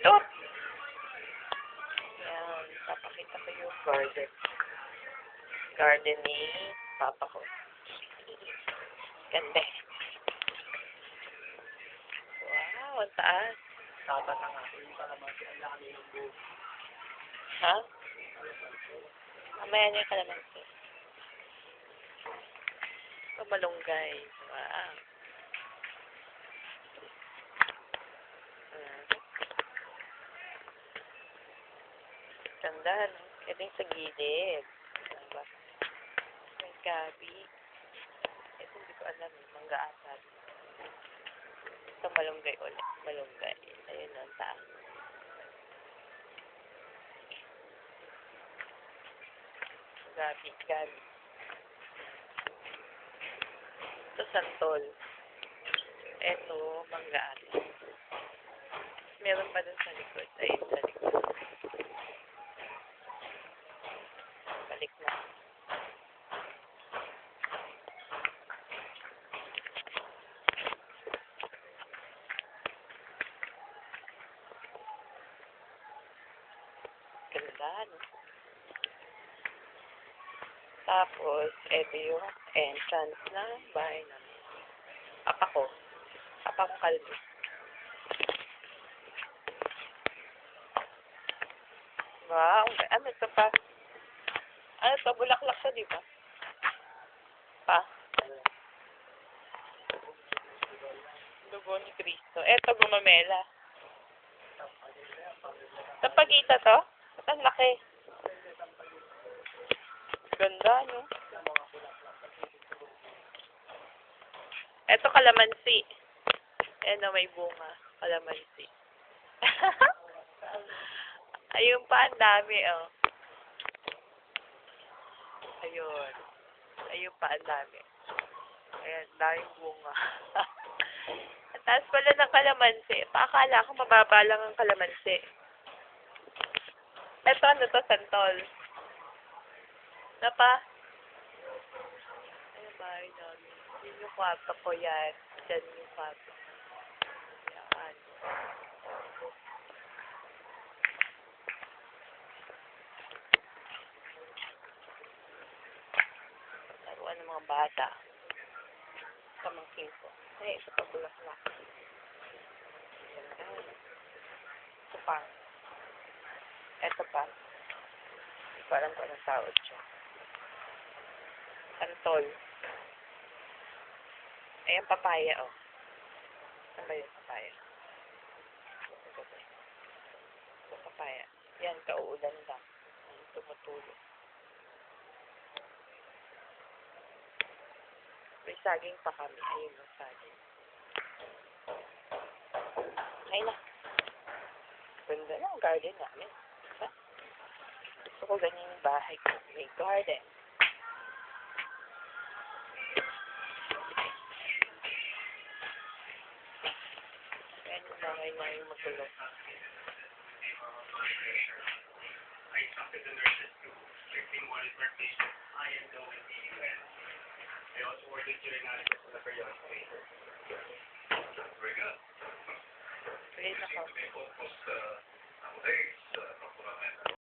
Oh! Yan. Papakita ko yung garden ni Papa ko. Ganda. Wow, ang taas. Tama na nga. Yung kalamansi, ang laki ng buo. Ha? Mamaya niya yung kalamansi. Oh, malunggay. Wow. Ganda, no? Ito yung sa gilid. Diba? May gabi. Ito hindi ko alam. Mangga asad. Ito malunggay ulit. Malunggay. Ayun ang taas. Gabi. Ito santol. Ito mangga asad. Meron pa dun sa likod. Ayun sa likod. Balik na. Ganda, no? Tapos, ito yung entrance ng bahay namin. Papa ko kalbo. Wow, ano ito pa? Ano ito? Bulaklak siya, di ba? Pa? Dugo ni Cristo. Ito, gumamela. Tapagita to? Ba't ang laki? Ganda, no? Ito, kalamansi. Ano, may bunga. Kalamansi. Ayun pa, ang dami, oh. Ayun. Ayun pa, ang dami. Ayan, daming bunga. At taas pala ng kalamansi. Paakala ko mababa lang ang kalamansi. Ito, ano to? Santol. Na pa? Ano ba yun namin? Yun yung kwarto ko yan. Diyan yung kwarto. Yan. Laruan ng mga bata. Pamangkin ko. Ay, ito pa bulaklak. Ito pa. Ito pa. Parang ko ng tawad siya. Santol. Ayan, papaya, oh. Ano ba yung papaya? Ito, papaya. Yan, kauulan lang. Tumutulog. May saging pa kami. Ayun, yung saging. Ay na. Ganda na ang garden namin. Diba? Gusto ko ganyan yung bahay ko. May garden. Ayan yung bahay namin matulog. I talked to the nurses to strictly monitor patients' high and low in the UN. They also ordered urinalysis on a periodic basis. Very good. Please ako. May focus nowadays,